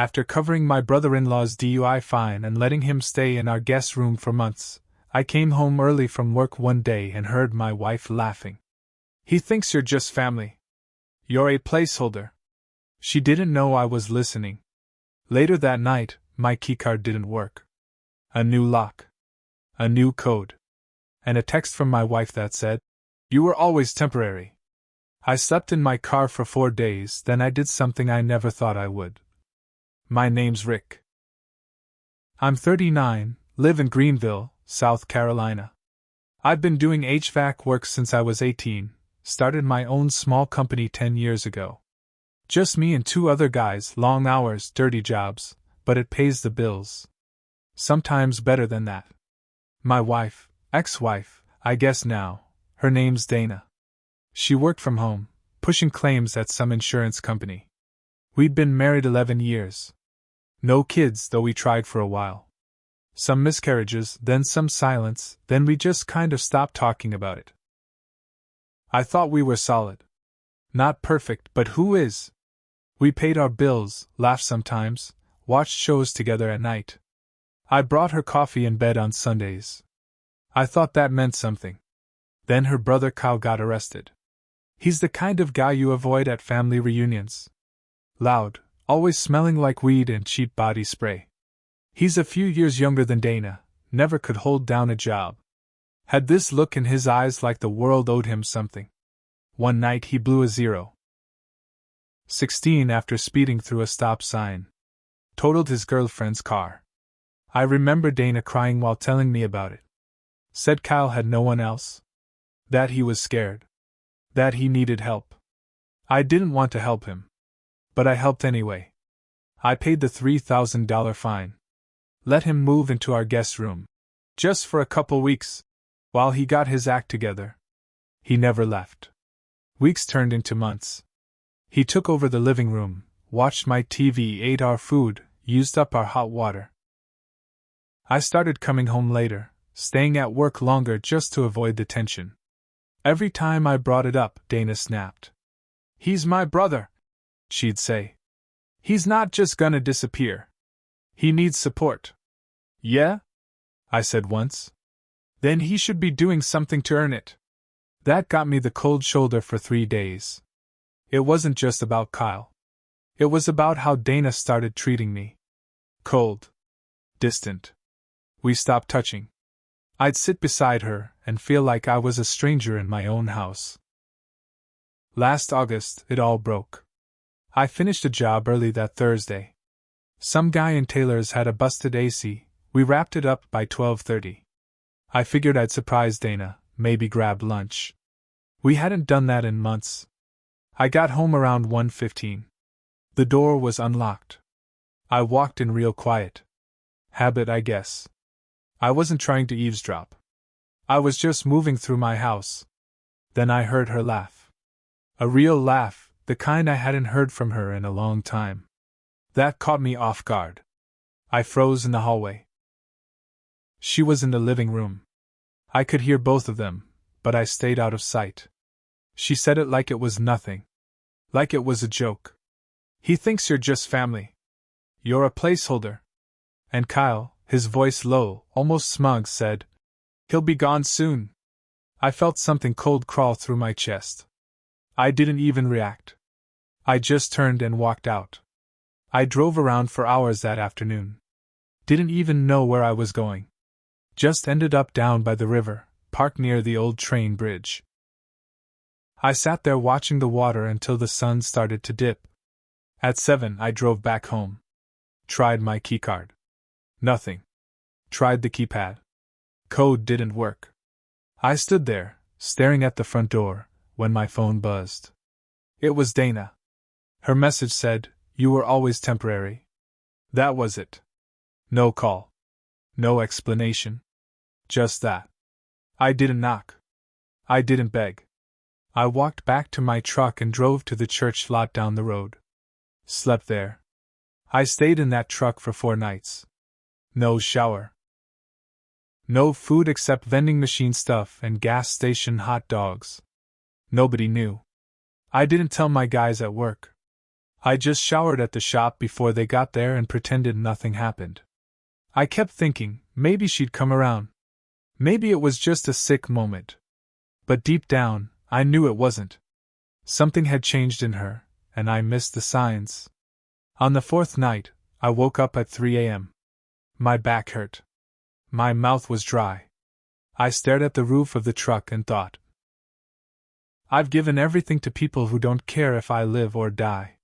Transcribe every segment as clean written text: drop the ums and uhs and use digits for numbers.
After covering my brother-in-law's DUI fine and letting him stay in our guest room for months, I came home early from work one day and heard my wife laughing. "He thinks you're just family. You're a placeholder." She didn't know I was listening. Later that night, my keycard didn't work. A new lock. A new code. And a text from my wife that said, "You were always temporary." I slept in my car for 4 days, then I did something I never thought I would. My name's Rick. I'm 39, live in Greenville, South Carolina. I've been doing HVAC work since I was 18, started my own small company 10 years ago. Just me and 2 other guys, long hours, dirty jobs, but it pays the bills. Sometimes better than that. My wife, ex-wife, I guess now, her name's Dana. She worked from home, pushing claims at some insurance company. We'd been married 11 years. No kids, though we tried for a while. Some miscarriages, then some silence, then we just kind of stopped talking about it. I thought we were solid. Not perfect, but who is? We paid our bills, laughed sometimes, watched shows together at night. I brought her coffee in bed on Sundays. I thought that meant something. Then her brother Kyle got arrested. He's the kind of guy you avoid at family reunions. Loud, always smelling like weed and cheap body spray. He's a few years younger than Dana, never could hold down a job. Had this look in his eyes like the world owed him something. One night he blew a 0.16 after speeding through a stop sign. Totaled his girlfriend's car. I remember Dana crying while telling me about it. Said Kyle had no one else. That he was scared. That he needed help. I didn't want to help him. But I helped anyway. I paid the $3,000 fine. Let him move into our guest room. Just for a couple weeks. While he got his act together. He never left. Weeks turned into months. He took over the living room, watched my TV, ate our food, used up our hot water. I started coming home later, staying at work longer just to avoid the tension. Every time I brought it up, Dana snapped. "He's my brother," she'd say. "He's not just gonna disappear. He needs support." "Yeah?" I said once. "Then he should be doing something to earn it." That got me the cold shoulder for 3 days. It wasn't just about Kyle. It was about how Dana started treating me. Cold. Distant. We stopped touching. I'd sit beside her and feel like I was a stranger in my own house. Last August, it all broke. I finished a job early that Thursday. Some guy in Taylor's had a busted AC. We wrapped it up by 12:30. I figured I'd surprise Dana, maybe grab lunch. We hadn't done that in months. I got home around 1:15. The door was unlocked. I walked in real quiet. Habit, I guess. I wasn't trying to eavesdrop. I was just moving through my house. Then I heard her laugh. A real laugh, the kind I hadn't heard from her in a long time. That caught me off guard. I froze in the hallway. She was in the living room. I could hear both of them, but I stayed out of sight. She said it like it was nothing. Like it was a joke. "He thinks you're just family. You're a placeholder." And Kyle, his voice low, almost smug, said, "He'll be gone soon." I felt something cold crawl through my chest. I didn't even react. I just turned and walked out. I drove around for hours that afternoon. Didn't even know where I was going. Just ended up down by the river, parked near the old train bridge. I sat there watching the water until the sun started to dip. At 7, I drove back home. Tried my keycard. Nothing. Tried the keypad. Code didn't work. I stood there, staring at the front door, when my phone buzzed. It was Dana. Her message said, "You were always temporary." That was it. No call. No explanation. Just that. I didn't knock. I didn't beg. I walked back to my truck and drove to the church lot down the road. Slept there. I stayed in that truck for 4 nights. No shower. No food except vending machine stuff and gas station hot dogs. Nobody knew. I didn't tell my guys at work. I just showered at the shop before they got there and pretended nothing happened. I kept thinking, maybe she'd come around. Maybe it was just a sick moment. But deep down, I knew it wasn't. Something had changed in her, and I missed the signs. On the fourth night, I woke up at 3 a.m. My back hurt. My mouth was dry. I stared at the roof of the truck and thought, I've given everything to people who don't care if I live or die.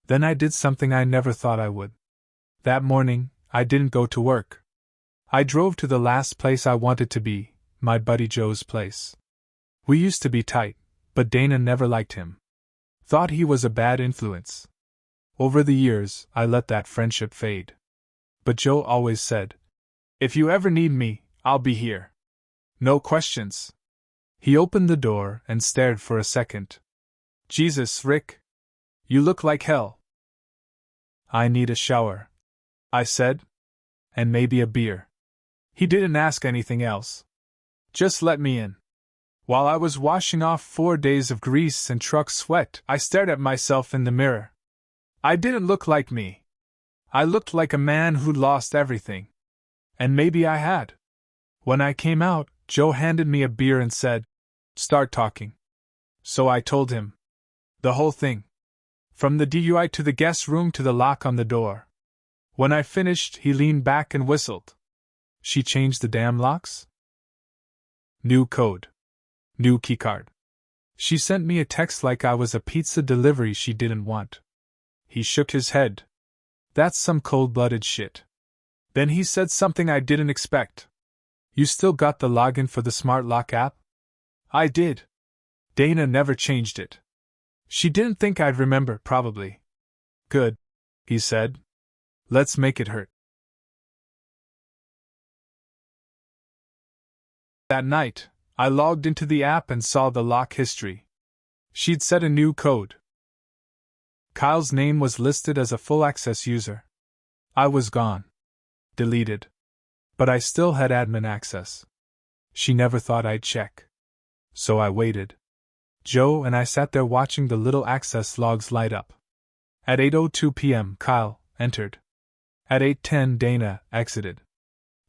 Then I did something I never thought I would. That morning, I didn't go to work. I drove to the last place I wanted to be, my buddy Joe's place. We used to be tight, but Dana never liked him. Thought he was a bad influence. Over the years, I let that friendship fade. But Joe always said, if you ever need me, I'll be here. No questions. He opened the door and stared for a second. Jesus, Rick. You look like hell. I need a shower, I said. And maybe a beer. He didn't ask anything else. Just let me in. While I was washing off 4 days of grease and truck sweat, I stared at myself in the mirror. I didn't look like me. I looked like a man who'd lost everything. And maybe I had. When I came out, Joe handed me a beer and said, start talking. So I told him. The whole thing. From the DUI to the guest room to the lock on the door. When I finished, he leaned back and whistled. She changed the damn locks? New code. New keycard. She sent me a text like I was a pizza delivery she didn't want. He shook his head. That's some cold-blooded shit. Then he said something I didn't expect. You still got the login for the Smart Lock app? I did. Dana never changed it. She didn't think I'd remember, probably. Good, he said. Let's make it hurt. That night, I logged into the app and saw the lock history. She'd set a new code. Kyle's name was listed as a full-access user. I was gone. Deleted. But I still had admin access. She never thought I'd check. So I waited. Joe and I sat there watching the little access logs light up. At 8:02 p.m., Kyle entered. At 8:10, Dana exited.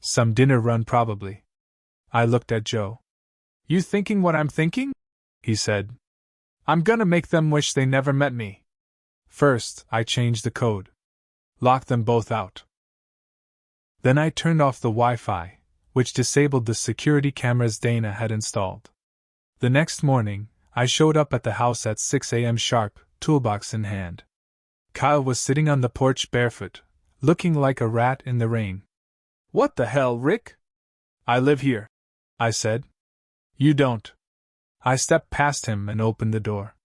Some dinner run, probably. I looked at Joe. You thinking what I'm thinking? He said. I'm gonna make them wish they never met me. First, I changed the code. Locked them both out. Then I turned off the Wi-Fi, which disabled the security cameras Dana had installed. The next morning, I showed up at the house at 6 a.m. sharp, toolbox in hand. Kyle was sitting on the porch barefoot, looking like a rat in the rain. What the hell, Rick? I live here, I said. You don't. I stepped past him and opened the door.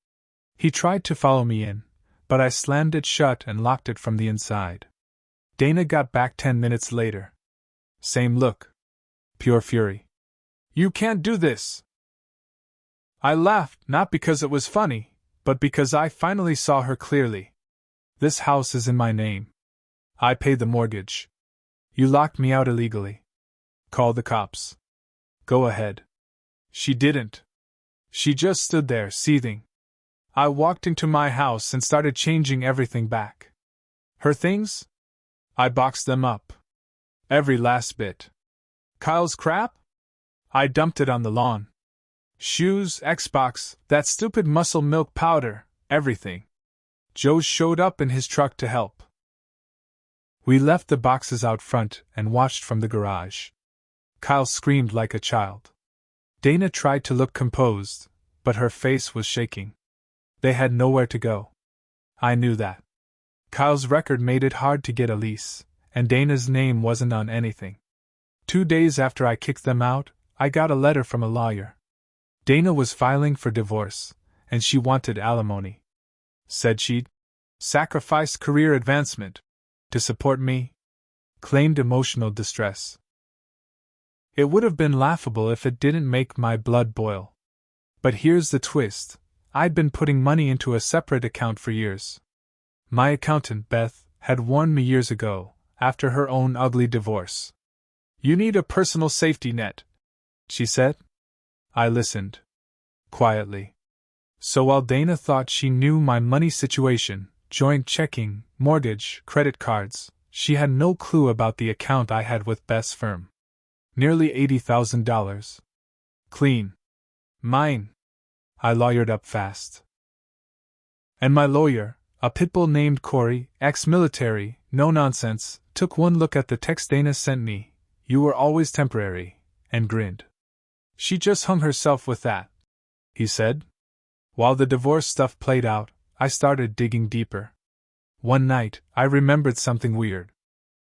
He tried to follow me in, but I slammed it shut and locked it from the inside. Dana got back 10 minutes later. Same look. Pure fury. You can't do this. I laughed, not because it was funny, but because I finally saw her clearly. This house is in my name. I paid the mortgage. You locked me out illegally. Call the cops. Go ahead. She didn't. She just stood there, seething. I walked into my house and started changing everything back. Her things? I boxed them up. Every last bit. Kyle's crap? I dumped it on the lawn. Shoes, Xbox, that stupid muscle milk powder, everything. Joe showed up in his truck to help. We left the boxes out front and watched from the garage. Kyle screamed like a child. Dana tried to look composed, but her face was shaking. They had nowhere to go. I knew that. Kyle's record made it hard to get a lease, and Dana's name wasn't on anything. 2 days after I kicked them out, I got a letter from a lawyer. Dana was filing for divorce, and she wanted alimony. Said she'd sacrificed career advancement to support me. Claimed emotional distress. It would have been laughable if it didn't make my blood boil. But here's the twist. I'd been putting money into a separate account for years. My accountant, Beth, had warned me years ago, after her own ugly divorce. You need a personal safety net, she said. I listened. Quietly. So while Dana thought she knew my money situation, joint checking, mortgage, credit cards. She had no clue about the account I had with Beth's firm. Nearly $80,000. Clean. Mine. I lawyered up fast. And my lawyer, a pitbull named Corey, ex-military, no nonsense, took one look at the text Dana sent me, "You were always temporary," and grinned. "She just hung herself with that," he said. While the divorce stuff played out, I started digging deeper. One night, I remembered something weird.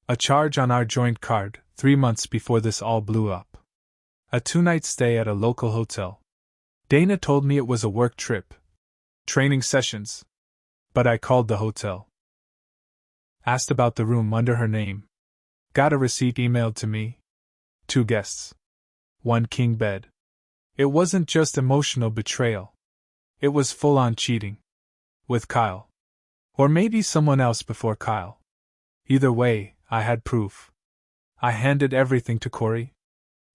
A charge on our joint card, 3 months before this all blew up. A 2-night stay at a local hotel. Dana told me it was a work trip. Training sessions. But I called the hotel. Asked about the room under her name. Got a receipt emailed to me. 2 guests. 1 king bed. It wasn't just emotional betrayal. It was full-on cheating. With Kyle. Or maybe someone else before Kyle. Either way, I had proof. I handed everything to Corey.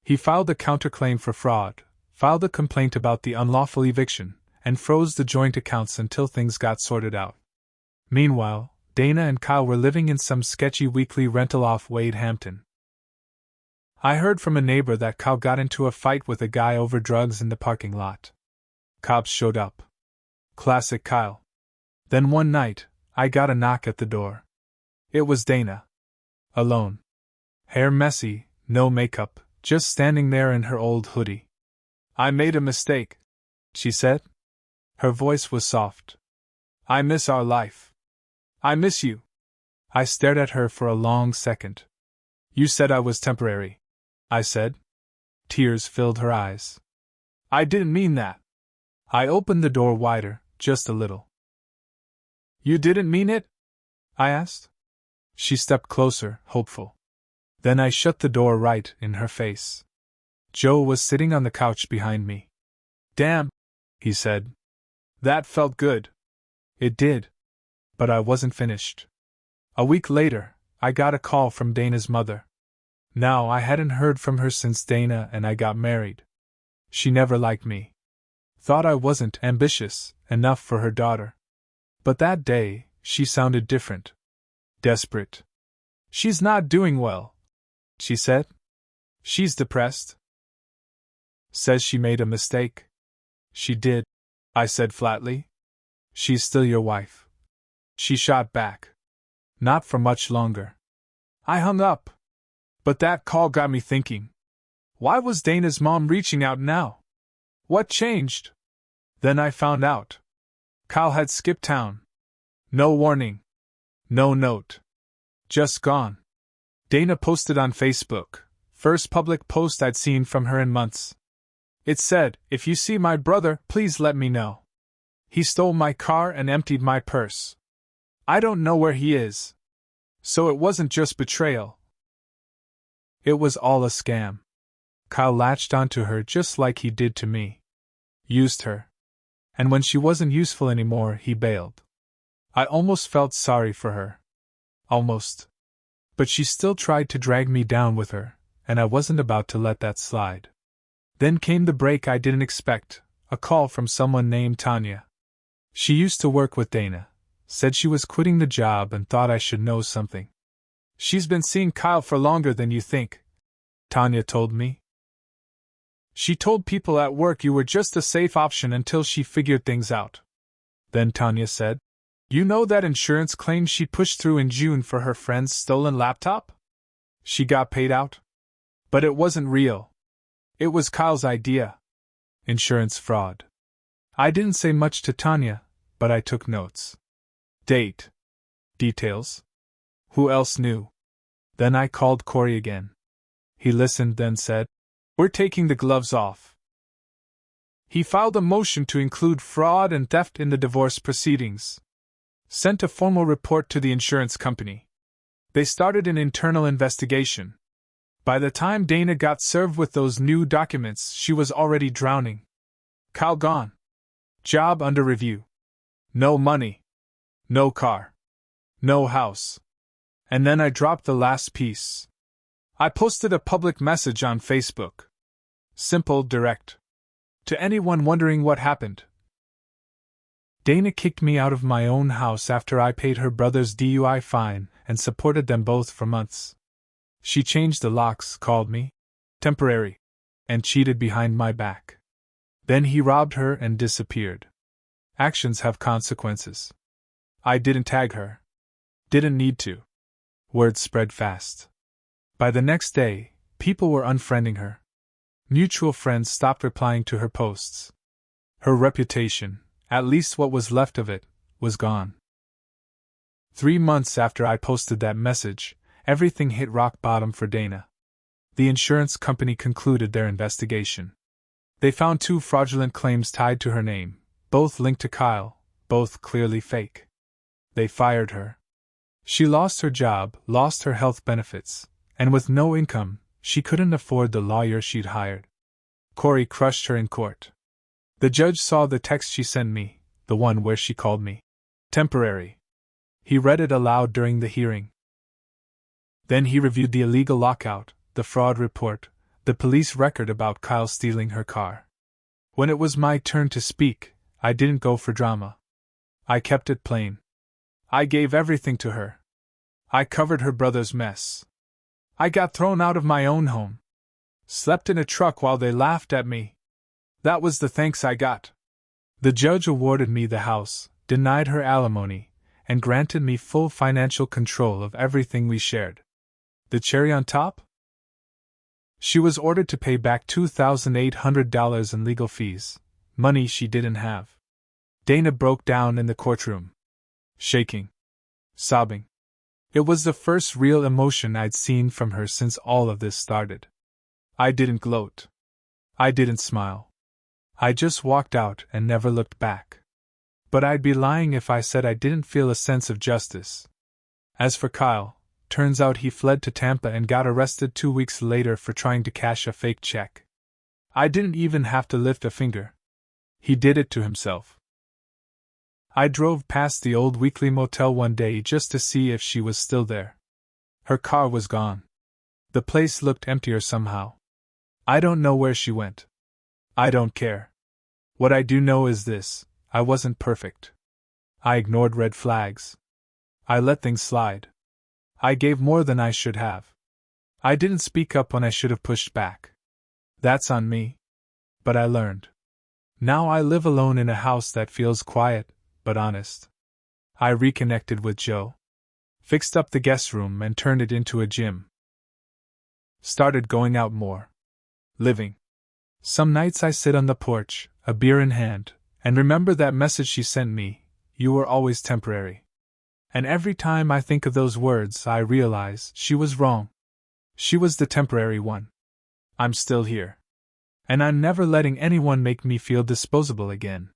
He filed a counterclaim for fraud, filed a complaint about the unlawful eviction, and froze the joint accounts until things got sorted out. Meanwhile, Dana and Kyle were living in some sketchy weekly rental off Wade Hampton. I heard from a neighbor that Kyle got into a fight with a guy over drugs in the parking lot. Cops showed up. Classic Kyle. Then one night, I got a knock at the door. It was Dana. Alone. Hair messy, no makeup, just standing there in her old hoodie. "I made a mistake," she said. Her voice was soft. "I miss our life. I miss you." I stared at her for a long second. "You said I was temporary," I said. Tears filled her eyes. "I didn't mean that." I opened the door wider, just a little. "You didn't mean it?" I asked. She stepped closer, hopeful. Then I shut the door right in her face. Joe was sitting on the couch behind me. "Damn," he said. "That felt good." It did. But I wasn't finished. A week later, I got a call from Dana's mother. Now, I hadn't heard from her since Dana and I got married. She never liked me. Thought I wasn't ambitious enough for her daughter. But that day, she sounded different. Desperate. "She's not doing well," she said. "She's depressed." "Says she made a mistake." "She did," I said flatly. "She's still your wife." She shot back. "Not for much longer." I hung up. But that call got me thinking. Why was Dana's mom reaching out now? What changed? Then I found out. Kyle had skipped town. No warning. No note. Just gone. Dana posted on Facebook, first public post I'd seen from her in months. It said, "If you see my brother, please let me know. He stole my car and emptied my purse. I don't know where he is." So it wasn't just betrayal. It was all a scam. Kyle latched onto her just like he did to me. Used her. And when she wasn't useful anymore, he bailed. I almost felt sorry for her. Almost. But she still tried to drag me down with her, and I wasn't about to let that slide. Then came the break I didn't expect, a call from someone named Tanya. She used to work with Dana, said she was quitting the job and thought I should know something. "She's been seeing Kyle for longer than you think," Tanya told me. "She told people at work you were just a safe option until she figured things out." Then Tanya said, "You know that insurance claim she pushed through in June for her friend's stolen laptop? She got paid out. But it wasn't real. It was Kyle's idea. Insurance fraud." I didn't say much to Tanya, but I took notes. Date. Details. Who else knew? Then I called Corey again. He listened, then said, "We're taking the gloves off." He filed a motion to include fraud and theft in the divorce proceedings. Sent a formal report to the insurance company. They started an internal investigation. By the time Dana got served with those new documents, she was already drowning. Kyle gone. Job under review. No money. No car. No house. And then I dropped the last piece. I posted a public message on Facebook. Simple, direct. To anyone wondering what happened. Dana kicked me out of my own house after I paid her brother's DUI fine and supported them both for months. She changed the locks, called me temporary, and cheated behind my back. Then he robbed her and disappeared. Actions have consequences. I didn't tag her. Didn't need to. Word spread fast. By the next day, people were unfriending her. Mutual friends stopped replying to her posts. Her reputation, at least what was left of it, was gone. 3 months after I posted that message, everything hit rock bottom for Dana. The insurance company concluded their investigation. They found 2 fraudulent claims tied to her name, both linked to Kyle, both clearly fake. They fired her. She lost her job, lost her health benefits, and with no income, she couldn't afford the lawyer she'd hired. Corey crushed her in court. The judge saw the text she sent me, the one where she called me temporary. He read it aloud during the hearing. Then he reviewed the illegal lockout, the fraud report, the police record about Kyle stealing her car. When it was my turn to speak, I didn't go for drama. I kept it plain. I gave everything to her. I covered her brother's mess. I got thrown out of my own home. Slept in a truck while they laughed at me. That was the thanks I got. The judge awarded me the house, denied her alimony, and granted me full financial control of everything we shared. The cherry on top? She was ordered to pay back $2,800 in legal fees, money she didn't have. Dana broke down in the courtroom. Shaking. Sobbing. It was the first real emotion I'd seen from her since all of this started. I didn't gloat. I didn't smile. I just walked out and never looked back. But I'd be lying if I said I didn't feel a sense of justice. As for Kyle, turns out he fled to Tampa and got arrested 2 weeks later for trying to cash a fake check. I didn't even have to lift a finger. He did it to himself. I drove past the old weekly motel one day just to see if she was still there. Her car was gone. The place looked emptier somehow. I don't know where she went. I don't care. What I do know is this: I wasn't perfect. I ignored red flags. I let things slide. I gave more than I should have. I didn't speak up when I should have pushed back. That's on me. But I learned. Now I live alone in a house that feels quiet, but honest. I reconnected with Joe. Fixed up the guest room and turned it into a gym. Started going out more. Living. Some nights I sit on the porch, a beer in hand, and remember that message she sent me: "You were always temporary." And every time I think of those words, I realize she was wrong. She was the temporary one. I'm still here. And I'm never letting anyone make me feel disposable again.